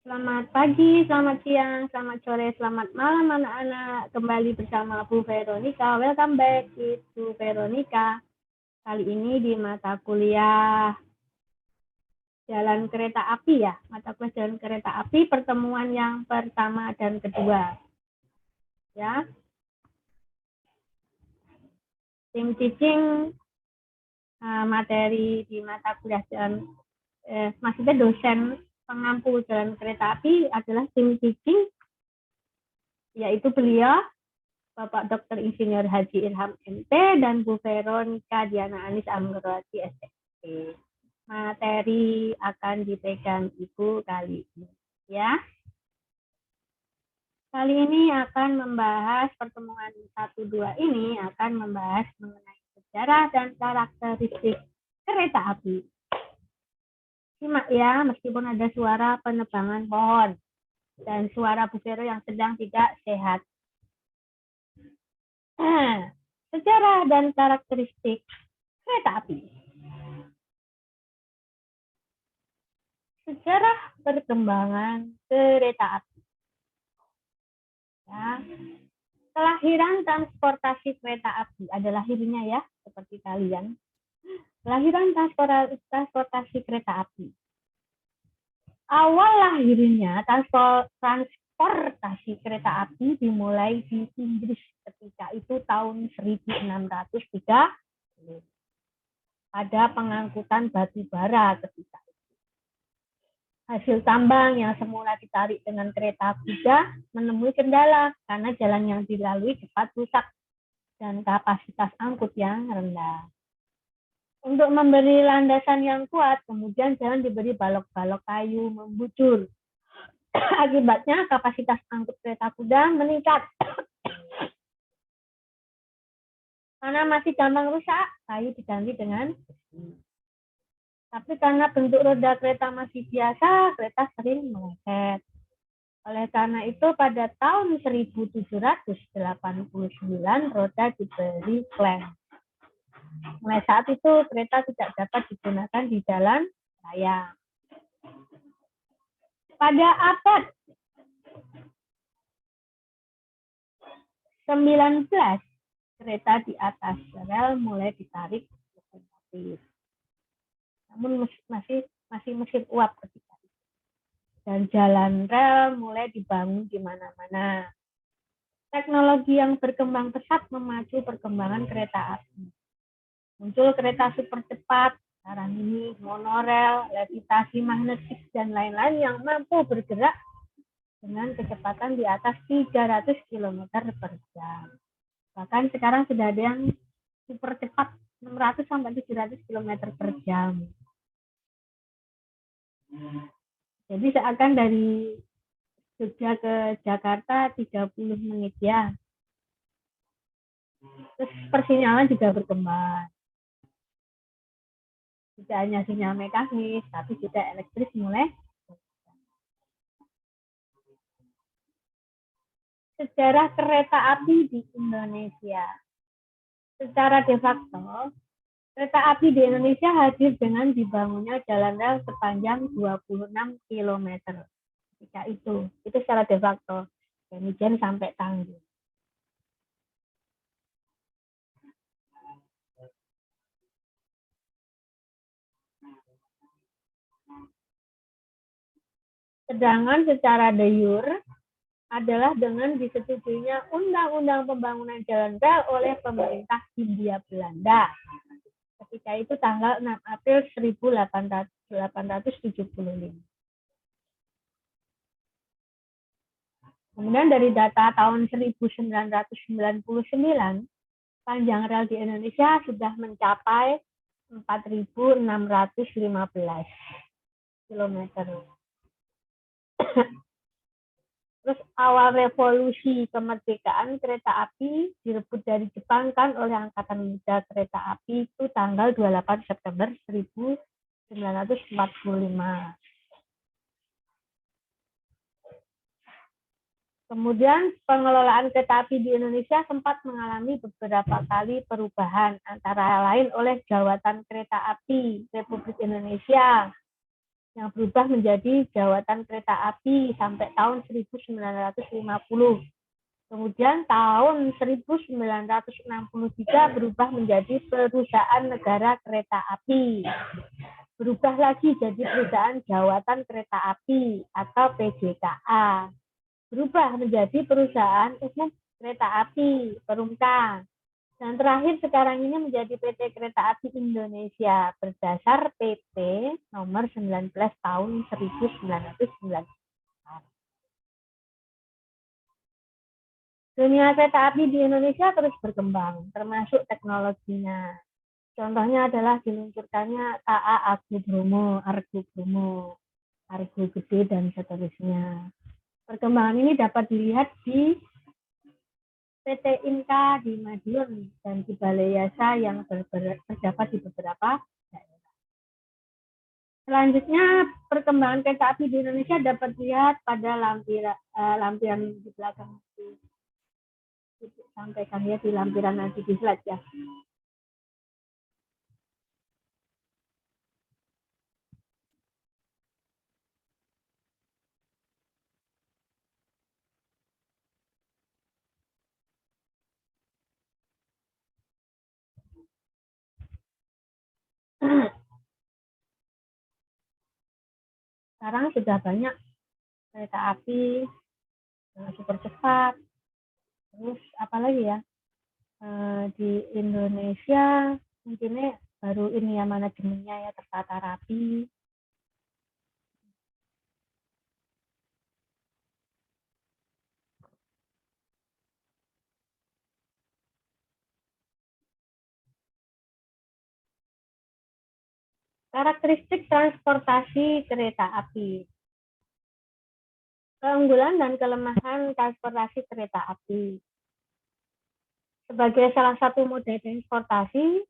Selamat pagi, selamat siang, selamat sore, selamat malam anak-anak. Kembali bersama Bu Veronica. Welcome back to Veronica. Kali ini di mata kuliah Jalan Kereta Api ya. Mata kuliah Jalan Kereta Api pertemuan yang pertama dan kedua. Ya. Tim teaching materi di mata kuliah jalan maksudnya dosen pengampu jalan kereta api adalah tim teaching, yaitu beliau Bapak Dr. Insinyur Haji Irham MP dan Bu Veronica Diana Anis Amrwati SPP. Materi akan dipegang Ibu kali ini ya. Kali ini akan membahas pertemuan 1-2 ini akan membahas mengenai sejarah dan karakteristik kereta api. Simak ya, meskipun ada suara penebangan pohon dan suara Bu Vero yang sedang tidak sehat. Sejarah dan karakteristik kereta api. Sejarah perkembangan kereta api. Ya. Kelahiran transportasi kereta api ada lahirnya ya, seperti kalian. Kelahiran transportasi kereta api. Awal lahirnya transportasi kereta api dimulai di Inggris ketika itu tahun 1603 ada pengangkutan batu bara ketika itu. Hasil tambang yang semula ditarik dengan kereta kuda menemui kendala karena jalan yang dilalui cepat rusak dan kapasitas angkut yang rendah. Untuk memberi landasan yang kuat, kemudian jalan diberi balok-balok kayu membujur. Akibatnya kapasitas angkut kereta kuda meningkat. Karena masih gampang rusak, kayu diganti dengan besi. Tapi karena bentuk roda kereta masih biasa, kereta sering meleset. Oleh karena itu, pada tahun 1789, roda diberi klem. Mulai saat itu, kereta tidak dapat digunakan di jalan raya. Pada abad 19, kereta di atas rel mulai ditarik lokomotif. Namun masih mesin uap ketika itu. Dan jalan rel mulai dibangun di mana-mana. Teknologi yang berkembang pesat memacu perkembangan kereta api. Muncul kereta super cepat, sekarang ini monorel, levitasi magnetik, dan lain-lain yang mampu bergerak dengan kecepatan di atas 300 km per jam. Bahkan sekarang sudah ada yang super cepat, 600 sampai 700 km per jam. Jadi seakan dari Jogja ke Jakarta 30 menit ya. Terus persinyalan juga berkembang. Tidak hanya sinyal mekanis, tapi juga elektris mulai. Sejarah kereta api di Indonesia. Secara de facto, kereta api di Indonesia hadir dengan dibangunnya jalan rel sepanjang 26 km. Ketika itu secara de facto. Kemudian sampai Tangguh. Sedangkan secara de jure adalah dengan disetujuinya Undang-Undang Pembangunan Jalan Rel oleh pemerintah Hindia Belanda. Ketika itu tanggal 6 April 1875. Kemudian dari data tahun 1999, panjang rel di Indonesia sudah mencapai 4.615 km. Terus awal revolusi kemerdekaan kereta api direbut dari Jepang kan oleh Angkatan Muda Kereta Api itu tanggal 28 September 1945. Kemudian pengelolaan kereta api di Indonesia sempat mengalami beberapa kali perubahan, antara lain oleh Jawatan Kereta Api Republik Indonesia yang berubah menjadi jawatan kereta api sampai tahun 1950. Kemudian tahun 1963 berubah menjadi perusahaan negara kereta api. Berubah lagi jadi perusahaan jawatan kereta api atau PJKA. Berubah menjadi perusahaan umum kereta api, Perumka. Dan terakhir sekarang ini menjadi PT Kereta Api Indonesia berdasar PP nomor 19 tahun 1990. Dunia kereta api di Indonesia terus berkembang, termasuk teknologinya. Contohnya adalah diluncurkannya KA Argo Bromo, Argo Gede, dan seterusnya. Perkembangan ini dapat dilihat di PT Inka di Madiun dan di Balai Yasa yang terdapat di beberapa daerah. Selanjutnya, perkembangan kereta api di Indonesia dapat dilihat pada lampiran di belakang. Sampaikan ya di lampiran nanti di slide ya. Sekarang sudah banyak kereta api super cepat. Terus apalagi ya, di Indonesia mungkin baru ini ya manajemennya ya tertata rapi. Karakteristik transportasi kereta api. Keunggulan dan kelemahan transportasi kereta api. Sebagai salah satu moda transportasi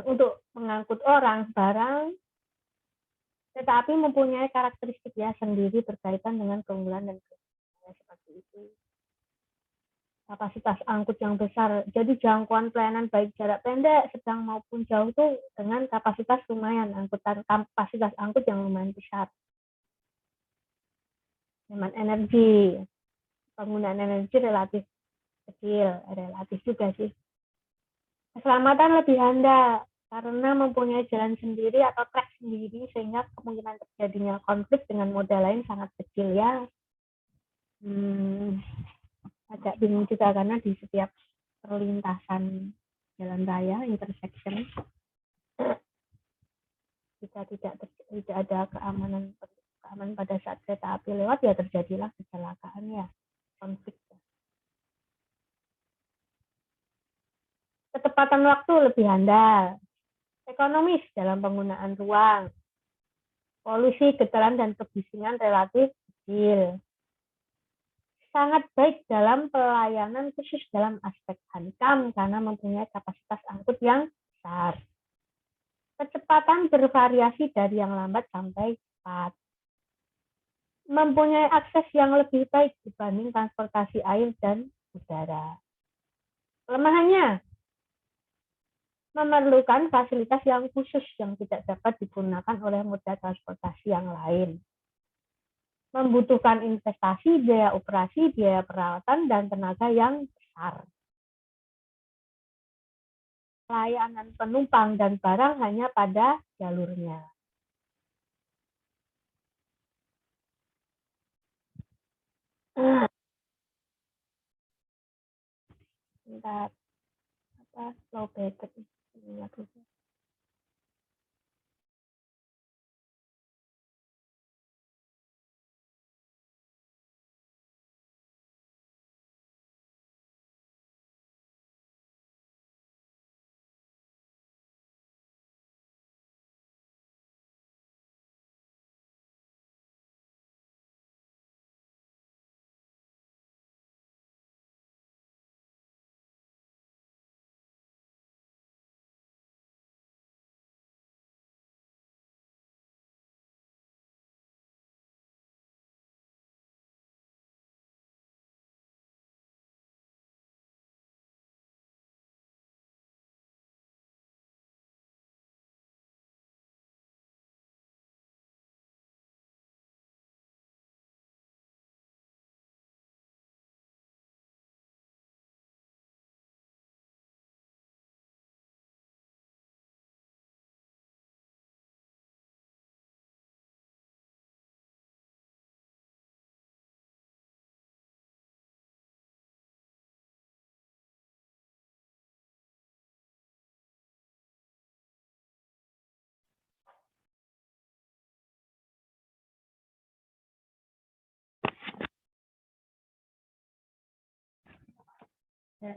untuk mengangkut orang, barang, kereta api mempunyai karakteristik ya sendiri berkaitan dengan keunggulan dan kelemahan seperti itu. Kapasitas angkut yang besar, jadi jangkauan pelayanan baik jarak pendek, sedang maupun jauh itu dengan kapasitas lumayan, kapasitas angkut yang lumayan besar. Hemat energi, penggunaan energi relatif kecil, relatif juga sih. Keselamatan lebih handal karena mempunyai jalan sendiri atau trek sendiri sehingga kemungkinan terjadinya konflik dengan moda lain sangat kecil ya. Agak bingung juga karena di setiap perlintasan jalan raya intersection jika tidak ada keamanan pada saat kereta api lewat ya terjadilah kecelakaan ya, konflik. Ketepatan waktu lebih handal, ekonomis dalam penggunaan ruang, polusi, getaran, dan kebisingan relatif kecil. Sangat baik dalam pelayanan khusus dalam aspek hankam karena mempunyai kapasitas angkut yang besar. Kecepatan bervariasi dari yang lambat sampai cepat. Mempunyai akses yang lebih baik dibanding transportasi air dan udara. Kelemahannya, memerlukan fasilitas yang khusus yang tidak dapat digunakan oleh moda transportasi yang lain. Membutuhkan investasi, biaya operasi, biaya perawatan, dan tenaga yang besar. Layanan penumpang dan barang hanya pada jalurnya. Bentar, slow battery. Ya.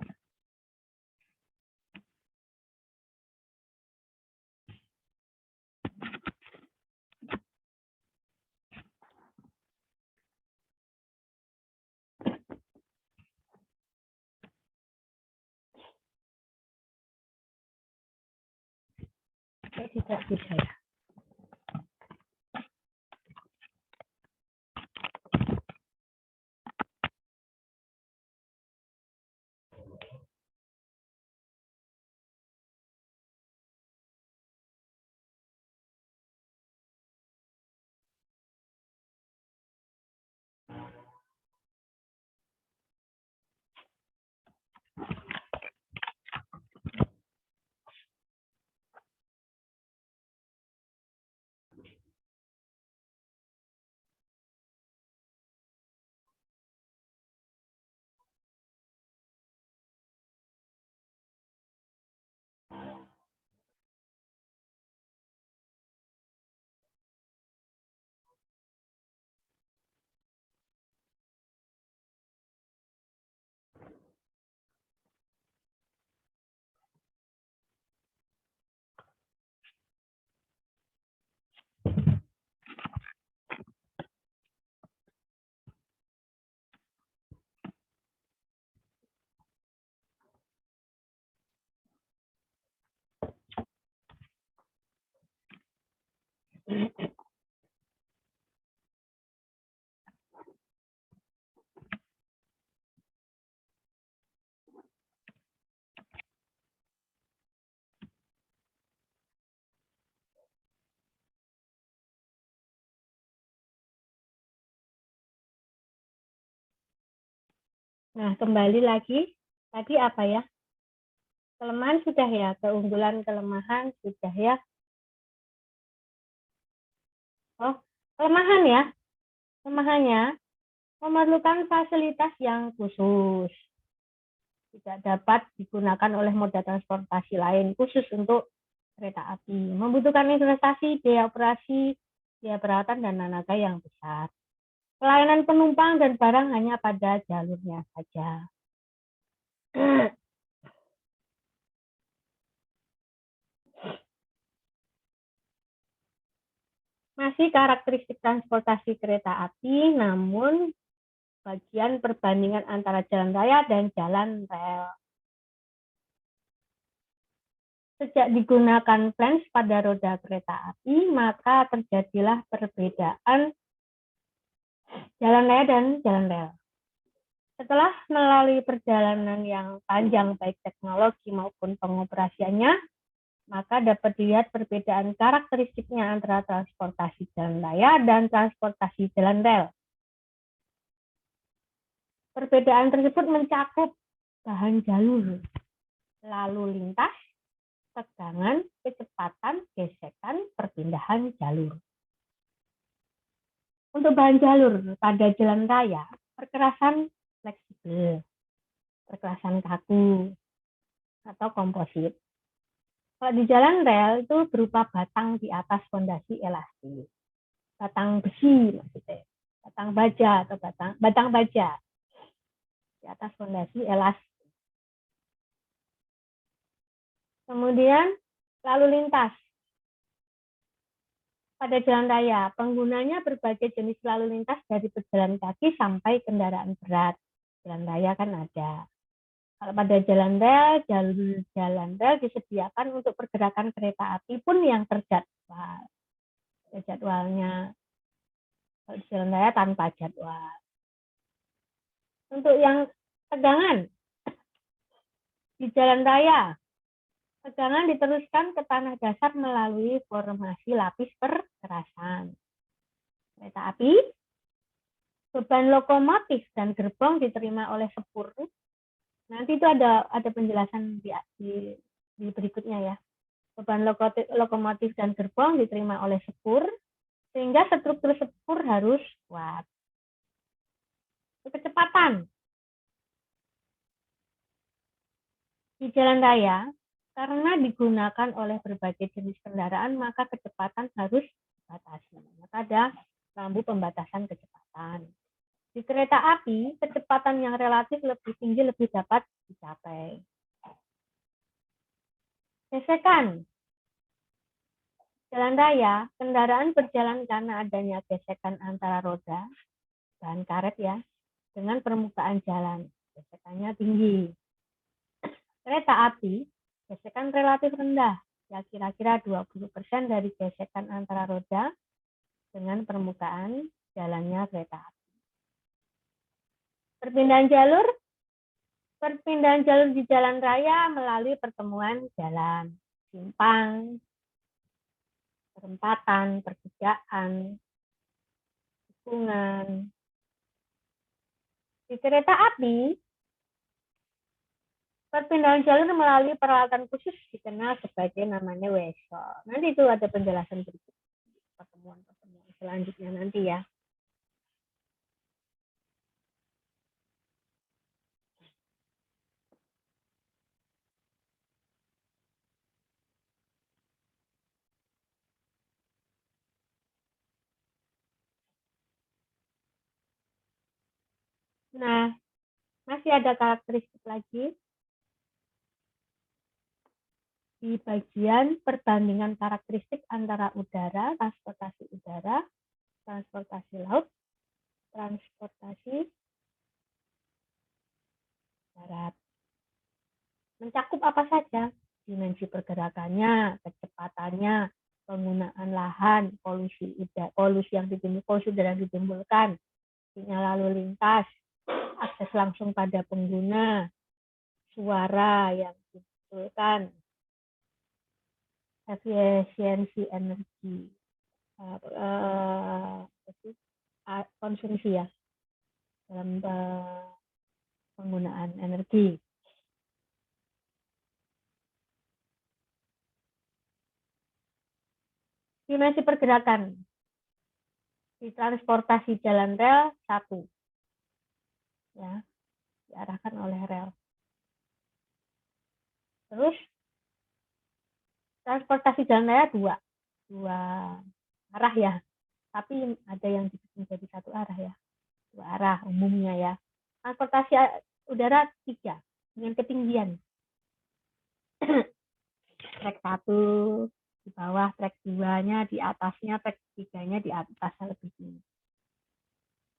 Tidak bisa ya. Nah, kembali lagi. Tadi apa ya? Kelemahan sudah ya, keunggulan kelemahan sudah ya. Oh, kelemahan ya. Kelemahannya memerlukan fasilitas yang khusus. Tidak dapat digunakan oleh moda transportasi lain khusus untuk kereta api. Membutuhkan investasi, biaya operasi, biaya perawatan, dan tenaga yang besar. Pelayanan penumpang dan barang hanya pada jalurnya saja. Masih karakteristik transportasi kereta api, namun bagian perbandingan antara jalan raya dan jalan rel. Sejak digunakan flange pada roda kereta api, maka terjadilah perbedaan jalan raya dan jalan rel. Setelah melalui perjalanan yang panjang baik teknologi maupun pengoperasiannya, maka dapat dilihat perbedaan karakteristiknya antara transportasi jalan raya dan transportasi jalan rel. Perbedaan tersebut mencakup bahan jalur, lalu lintas, tegangan, kecepatan, gesekan, perpindahan jalur. Untuk bahan jalur pada jalan raya, perkerasan fleksibel, perkerasan kaku, atau komposit. Kalau di jalan rel itu berupa batang di atas fondasi elastis, batang besi maksudnya, batang baja atau batang baja di atas fondasi elastis. Kemudian lalu lintas. Pada jalan raya, penggunanya berbagai jenis lalu lintas dari pejalan kaki sampai kendaraan berat. Jalan raya kan ada. Kalau pada jalan rel, jalur jalan rel disediakan untuk pergerakan kereta api pun yang terjadwal. Jadwalnya kalau di jalan raya tanpa jadwal. Untuk yang tegangan di jalan raya, tegangan diteruskan ke tanah dasar melalui formasi lapis perkerasan. Kereta api, beban lokomotif dan gerbong diterima oleh sepur. Nanti itu ada penjelasan di berikutnya ya. Beban lokomotif dan gerbong diterima oleh sepur, sehingga struktur sepur harus kuat. Kecepatan di jalan raya, karena digunakan oleh berbagai jenis kendaraan, maka kecepatan harus dibatasi. Maka ada rambu pembatasan kecepatan. Di kereta api, kecepatan yang relatif lebih tinggi lebih dapat dicapai. Gesekan. Jalan raya, kendaraan berjalan karena adanya gesekan antara roda, bahan karet ya, dengan permukaan jalan. Gesekannya tinggi. Kereta api, gesekan relatif rendah, ya kira-kira 20% dari gesekan antara roda dengan permukaan jalannya kereta api. Perpindahan jalur di jalan raya melalui pertemuan jalan, simpang, perempatan, pertigaan, tikungan. Di kereta api, perpindahan jalur melalui peralatan khusus dikenal sebagai namanya wesel. Nanti itu ada penjelasan berikut pertemuan-pertemuan selanjutnya nanti ya. Nah, masih ada karakteristik lagi di bagian perbandingan karakteristik antara udara, transportasi laut, transportasi darat. Mencakup apa saja? Dimensi pergerakannya, kecepatannya, penggunaan lahan, polusi udara yang ditimbulkan, sinyal lalu lintas, akses langsung pada pengguna, suara yang ditimbulkan, efisiensi energi, konsumsi ya dalam penggunaan energi. Dimensi pergerakan di transportasi jalan rel 1, ya, diarahkan oleh rel. Terus transportasi jalan raya 2 arah ya, tapi ada yang menjadi 1 arah ya, 2 arah umumnya ya. Transportasi udara 3 dengan ketinggian. Trek 1 di bawah, trek 2-nya di atasnya, trek 3-nya di atasnya lebih tinggi.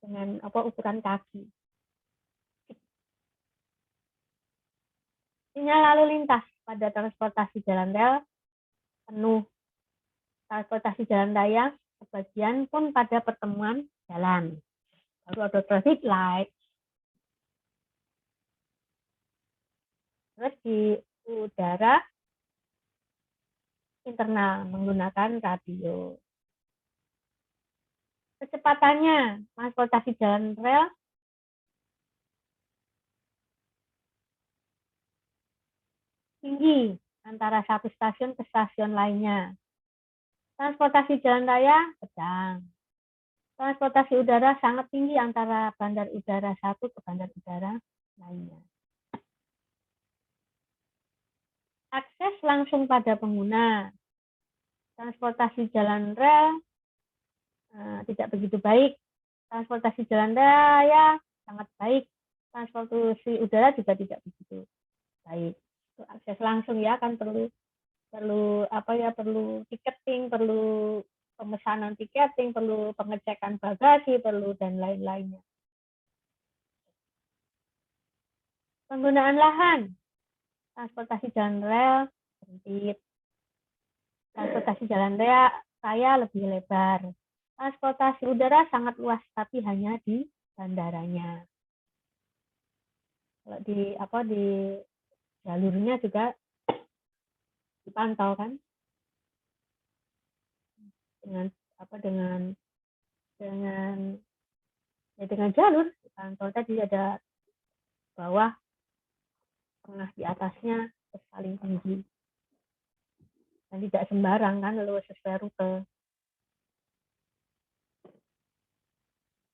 Dengan ukuran kaki. Sinyal lalu lintas pada transportasi jalan rel penuh. Transportasi jalan raya sebagian pun pada pertemuan jalan. Lalu ada traffic light. Terus di udara internal menggunakan radio. Kecepatannya, transportasi jalan rel tinggi antara satu stasiun ke stasiun lainnya. Transportasi jalan raya sedang. Transportasi udara sangat tinggi antara bandar udara satu ke bandar udara lainnya. Akses langsung pada pengguna. Transportasi jalan rel tidak begitu baik. Transportasi jalan raya sangat baik. Transportasi udara juga tidak begitu baik. Akses langsung ya kan perlu tiketing, perlu pemesanan tiketing, perlu pengecekan bagasi, perlu dan lain-lainnya. Penggunaan lahan. Transportasi jalan rel sempit. Transportasi jalan raya lebih lebar. Transportasi udara sangat luas tapi hanya di bandaranya. Kalau di jalurnya juga dipantau kan dengan jalur dipantau. Tadi ada bawah, tengah, di atasnya paling tinggi. Dan tidak sembarang kan lalu sesuai rute.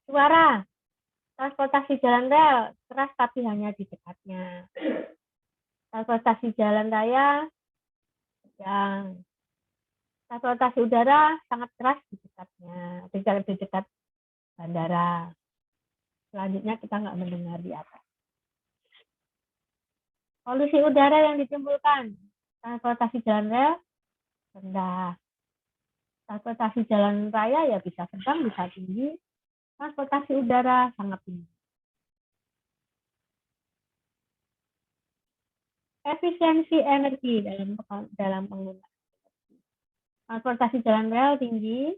Suara. Transportasi jalan rel keras tapi hanya di dekatnya. Transportasi jalan raya sedang. Transportasi udara sangat keras di dekatnya, di dekat bandara. Selanjutnya kita nggak mendengar di atas. Polusi udara yang ditimbulkan transportasi jalan rel rendah. Transportasi jalan raya ya bisa sedang, bisa tinggi. Transportasi udara sangat tinggi. Efisiensi energi dalam penggunaan. Transportasi jalan rel tinggi,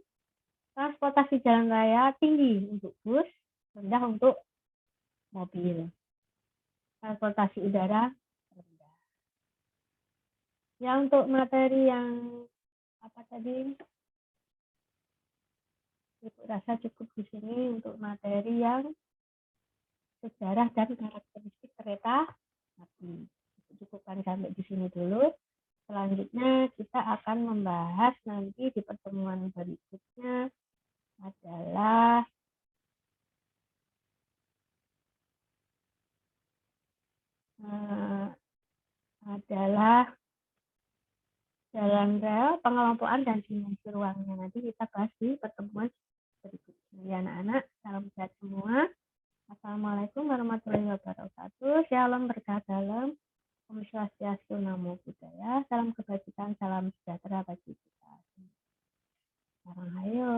transportasi jalan raya tinggi untuk bus, rendah untuk mobil. Transportasi udara rendah. Ya untuk materi yang apa tadi? Ibu rasa cukup di sini untuk materi yang sejarah dan karakteristik kereta api. Cukupkan sampai di sini dulu. Selanjutnya kita akan membahas nanti di pertemuan berikutnya adalah jalan rel, pengelompokan dan dimensi ruangnya. Nanti kita bahas di pertemuan berikutnya. Ya anak-anak, salam sehat semua. Assalamualaikum warahmatullahi wabarakatuh. Shalom berkah dalam. Om Swastiastu, Namo Buddhaya. Salam kebajikan, salam sejahtera bagi kita. Sekarang ayo,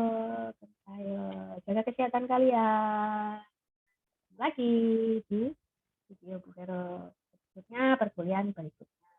jaga kesehatan kalian. Lagi di video berikutnya, perkuliahan berikutnya.